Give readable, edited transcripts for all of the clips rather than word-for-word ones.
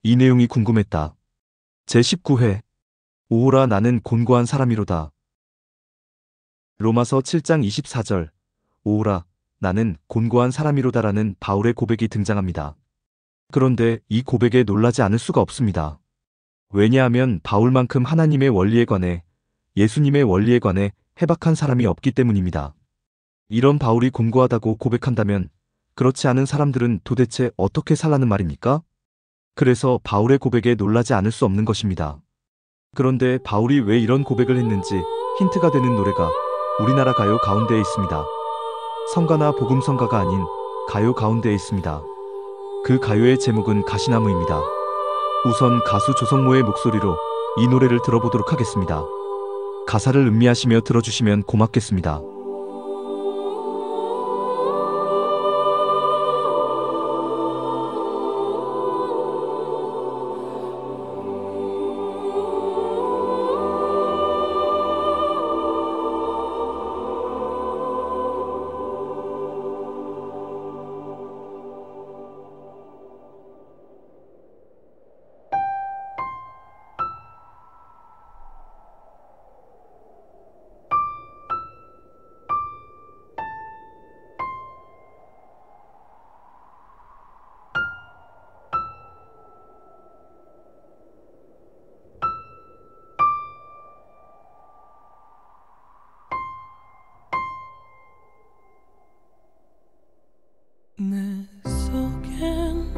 이 내용이 궁금했다. 제19회 오호라 나는 곤고한 사람이로다. 로마서 7장 24절 오호라 나는 곤고한 사람이로다라는 바울의 고백이 등장합니다. 그런데 이 고백에 놀라지 않을 수가 없습니다. 왜냐하면 바울만큼 하나님의 원리에 관해 예수님의 원리에 관해 해박한 사람이 없기 때문입니다. 이런 바울이 곤고하다고 고백한다면 그렇지 않은 사람들은 도대체 어떻게 살라는 말입니까? 그래서 바울의 고백에 놀라지 않을 수 없는 것입니다. 그런데 바울이 왜 이런 고백을 했는지 힌트가 되는 노래가 우리나라 가요 가운데에 있습니다. 성가나 복음성가가 아닌 가요 가운데에 있습니다. 그 가요의 제목은 가시나무입니다. 우선 가수 조성모의 목소리로 이 노래를 들어보도록 하겠습니다. 가사를 음미하시며 들어주시면 고맙겠습니다. 내 속엔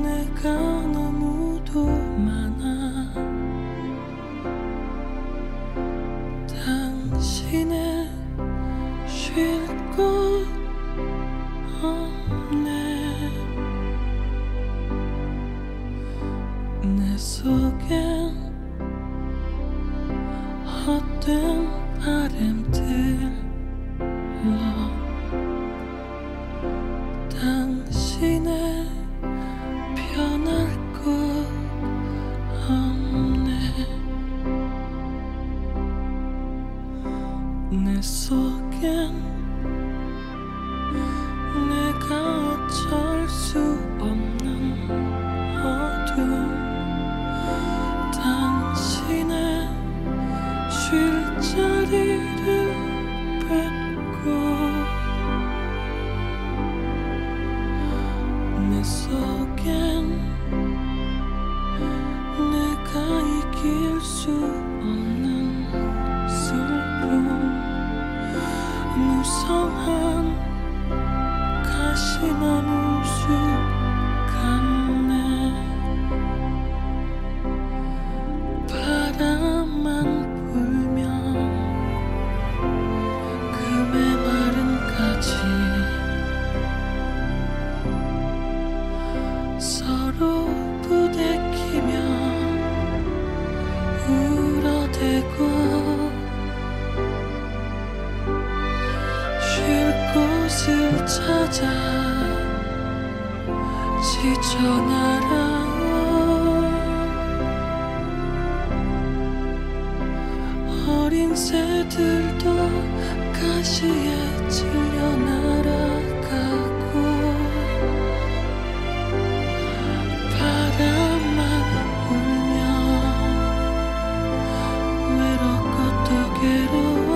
내가 너무도 많아. 당신의 쉴 곳 없네. 내 속엔 헛된 바램들 당신의 변할 것 없네. 내 속엔 내가 어쩔 수 없는 어둠 당신의 쉴 자리를 뺏고 내 속엔 내가 이길 수 없는 슬픔 무성한 가시나무 숲 같네. 바람만 불면 그 메마른 가지 서로 부대끼며 울어대고 쉴 곳을 찾아 지쳐 날아온 어린 새들도 가시에 찔려 날아가고 바람만 불면 외롭고 또 괴로워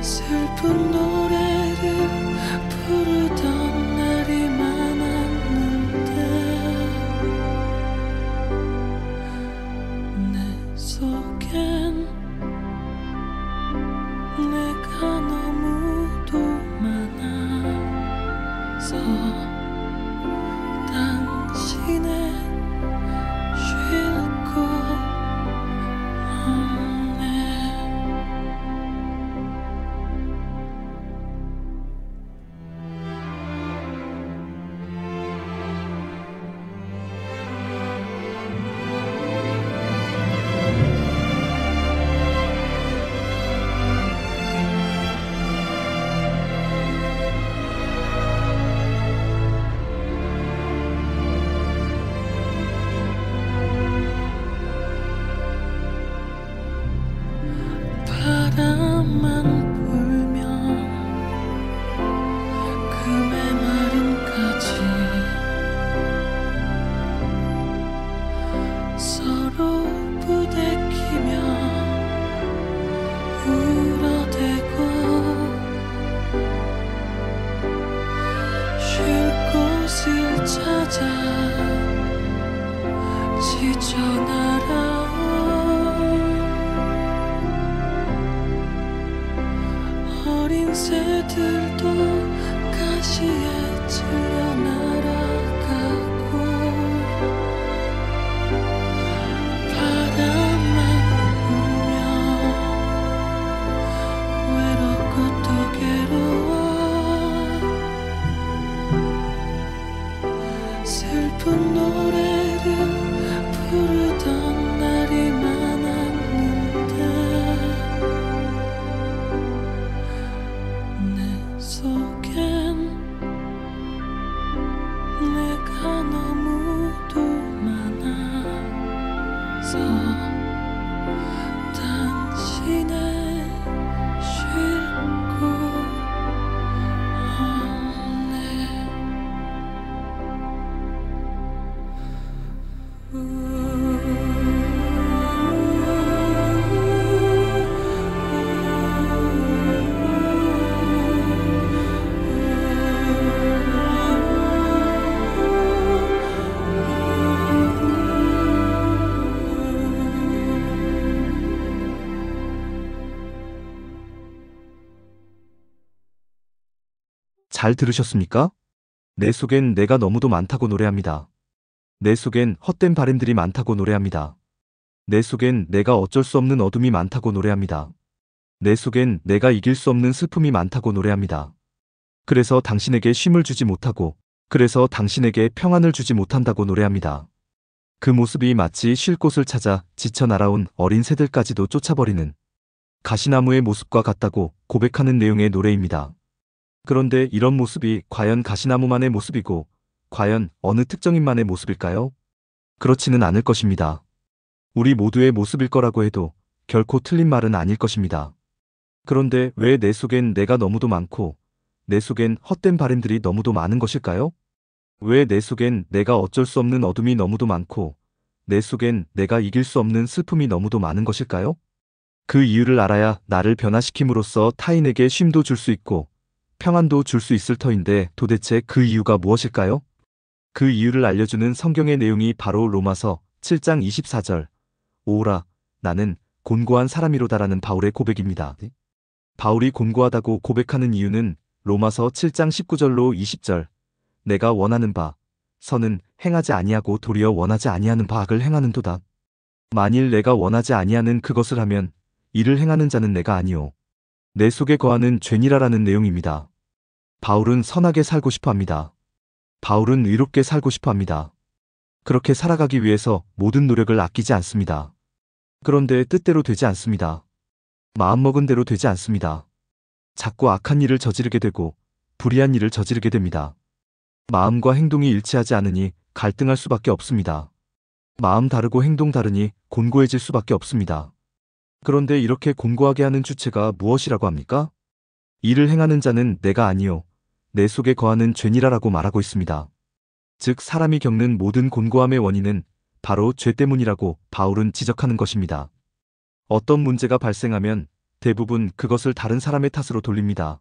슬픈 노래를 부르던 날이 많았는데 내 속엔 내가 너무도 많아서 당신의 쉴 곳 없네. 어린 새들도 가시에 찔려 날아가고 바람만 불면 외롭고 또 괴로워 슬픈 노래를 부르던 날이 많았는데 내 속엔 내가 너무도 많아서 당신의 쉴 곳 없네. 잘 들으셨습니까? 내 속엔 내가 너무도 많다고 노래합니다. 내 속엔 헛된 바램들이 많다고 노래합니다. 내 속엔 내가 어쩔 수 없는 어둠이 많다고 노래합니다. 내 속엔 내가 이길 수 없는 슬픔이 많다고 노래합니다. 그래서 당신에게 쉼을 주지 못하고, 그래서 당신에게 평안을 주지 못한다고 노래합니다. 그 모습이 마치 쉴 곳을 찾아 지쳐 날아온 어린 새들까지도 쫓아버리는 가시나무의 모습과 같다고 고백하는 내용의 노래입니다. 그런데 이런 모습이 과연 가시나무만의 모습이고, 과연 어느 특정인만의 모습일까요? 그렇지는 않을 것입니다. 우리 모두의 모습일 거라고 해도 결코 틀린 말은 아닐 것입니다. 그런데 왜 내 속엔 내가 너무도 많고, 내 속엔 헛된 바램들이 너무도 많은 것일까요? 왜 내 속엔 내가 어쩔 수 없는 어둠이 너무도 많고, 내 속엔 내가 이길 수 없는 슬픔이 너무도 많은 것일까요? 그 이유를 알아야 나를 변화시킴으로써 타인에게 쉼도 줄 수 있고, 평안도 줄 수 있을 터인데 도대체 그 이유가 무엇일까요? 그 이유를 알려주는 성경의 내용이 바로 로마서 7장 24절 오라 나는 곤고한 사람이로다라는 바울의 고백입니다. 바울이 곤고하다고 고백하는 이유는 로마서 7장 19절로 20절 내가 원하는 바 선은 행하지 아니하고 도리어 원하지 아니하는 바 악을 행하는도다. 만일 내가 원하지 아니하는 그것을 하면 이를 행하는 자는 내가 아니오 내 속에 거하는 죄니라라는 내용입니다. 바울은 선하게 살고 싶어 합니다. 바울은 의롭게 살고 싶어 합니다. 그렇게 살아가기 위해서 모든 노력을 아끼지 않습니다. 그런데 뜻대로 되지 않습니다. 마음먹은 대로 되지 않습니다. 자꾸 악한 일을 저지르게 되고 불의한 일을 저지르게 됩니다. 마음과 행동이 일치하지 않으니 갈등할 수밖에 없습니다. 마음 다르고 행동 다르니 곤고해질 수밖에 없습니다. 그런데 이렇게 곤고하게 하는 주체가 무엇이라고 합니까? 이를 행하는 자는 내가 아니요 내 속에 거하는 죄니라라고 말하고 있습니다. 즉 사람이 겪는 모든 곤고함의 원인은 바로 죄 때문이라고 바울은 지적하는 것입니다. 어떤 문제가 발생하면 대부분 그것을 다른 사람의 탓으로 돌립니다.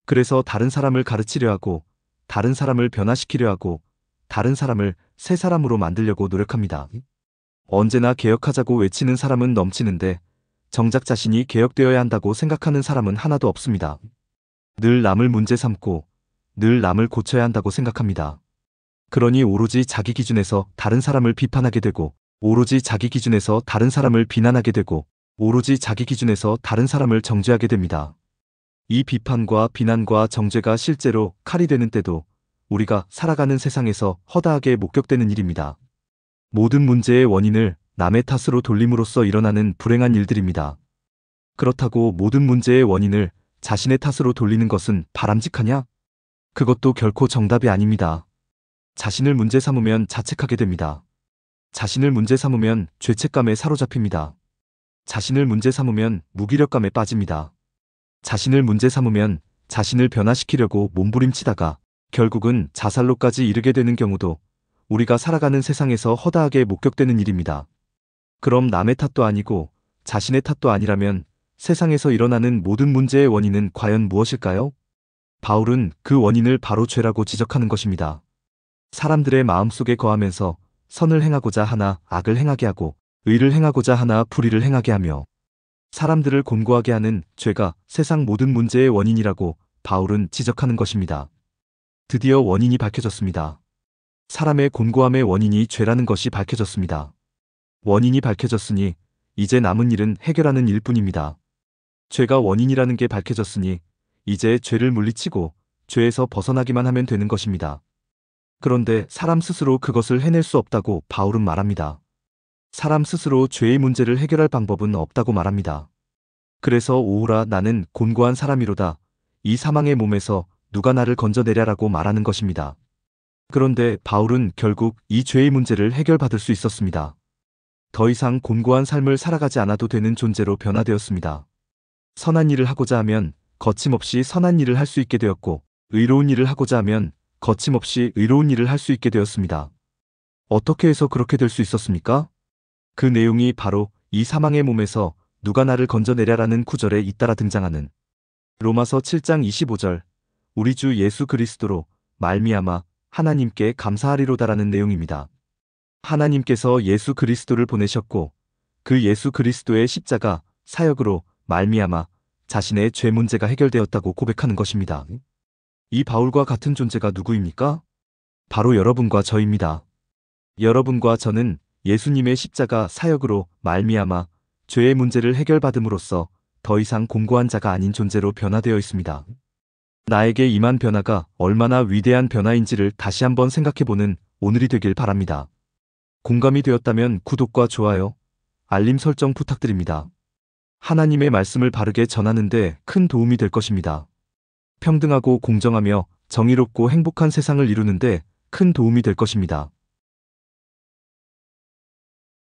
그래서 다른 사람을 가르치려 하고 다른 사람을 변화시키려 하고 다른 사람을 새 사람으로 만들려고 노력합니다. 언제나 개혁하자고 외치는 사람은 넘치는데 정작 자신이 개혁되어야 한다고 생각하는 사람은 하나도 없습니다. 늘 남을 문제 삼고 늘 남을 고쳐야 한다고 생각합니다. 그러니 오로지 자기 기준에서 다른 사람을 비판하게 되고 오로지 자기 기준에서 다른 사람을 비난하게 되고 오로지 자기 기준에서 다른 사람을 정죄하게 됩니다. 이 비판과 비난과 정죄가 실제로 칼이 되는 때도 우리가 살아가는 세상에서 허다하게 목격되는 일입니다. 모든 문제의 원인을 남의 탓으로 돌림으로써 일어나는 불행한 일들입니다. 그렇다고 모든 문제의 원인을 자신의 탓으로 돌리는 것은 바람직하냐? 그것도 결코 정답이 아닙니다. 자신을 문제 삼으면 자책하게 됩니다. 자신을 문제 삼으면 죄책감에 사로잡힙니다. 자신을 문제 삼으면 무기력감에 빠집니다. 자신을 문제 삼으면 자신을 변화시키려고 몸부림치다가 결국은 자살로까지 이르게 되는 경우도 우리가 살아가는 세상에서 허다하게 목격되는 일입니다. 그럼 남의 탓도 아니고 자신의 탓도 아니라면 세상에서 일어나는 모든 문제의 원인은 과연 무엇일까요? 바울은 그 원인을 바로 죄라고 지적하는 것입니다. 사람들의 마음속에 거하면서 선을 행하고자 하나 악을 행하게 하고 의를 행하고자 하나 불의를 행하게 하며 사람들을 곤고하게 하는 죄가 세상 모든 문제의 원인이라고 바울은 지적하는 것입니다. 드디어 원인이 밝혀졌습니다. 사람의 곤고함의 원인이 죄라는 것이 밝혀졌습니다. 원인이 밝혀졌으니 이제 남은 일은 해결하는 일뿐입니다. 죄가 원인이라는 게 밝혀졌으니 이제 죄를 물리치고 죄에서 벗어나기만 하면 되는 것입니다. 그런데 사람 스스로 그것을 해낼 수 없다고 바울은 말합니다. 사람 스스로 죄의 문제를 해결할 방법은 없다고 말합니다. 그래서 오우라 나는 곤고한 사람이로다. 이 사망의 몸에서 누가 나를 건져내랴라고 말하는 것입니다. 그런데 바울은 결국 이 죄의 문제를 해결받을 수 있었습니다. 더 이상 곤고한 삶을 살아가지 않아도 되는 존재로 변화되었습니다. 선한 일을 하고자 하면 거침없이 선한 일을 할 수 있게 되었고, 의로운 일을 하고자 하면 거침없이 의로운 일을 할 수 있게 되었습니다. 어떻게 해서 그렇게 될 수 있었습니까? 그 내용이 바로 이 사망의 몸에서 누가 나를 건져내랴라는 구절에 잇따라 등장하는 로마서 7장 25절 우리 주 예수 그리스도로 말미암아 하나님께 감사하리로다라는 내용입니다. 하나님께서 예수 그리스도를 보내셨고 그 예수 그리스도의 십자가 사역으로 말미암아 자신의 죄 문제가 해결되었다고 고백하는 것입니다. 이 바울과 같은 존재가 누구입니까? 바로 여러분과 저입니다. 여러분과 저는 예수님의 십자가 사역으로 말미암아 죄의 문제를 해결받음으로써 더 이상 곤고한 자가 아닌 존재로 변화되어 있습니다. 나에게 임한 변화가 얼마나 위대한 변화인지를 다시 한번 생각해보는 오늘이 되길 바랍니다. 공감이 되었다면 구독과 좋아요, 알림 설정 부탁드립니다. 하나님의 말씀을 바르게 전하는 데 큰 도움이 될 것입니다. 평등하고 공정하며 정의롭고 행복한 세상을 이루는 데 큰 도움이 될 것입니다.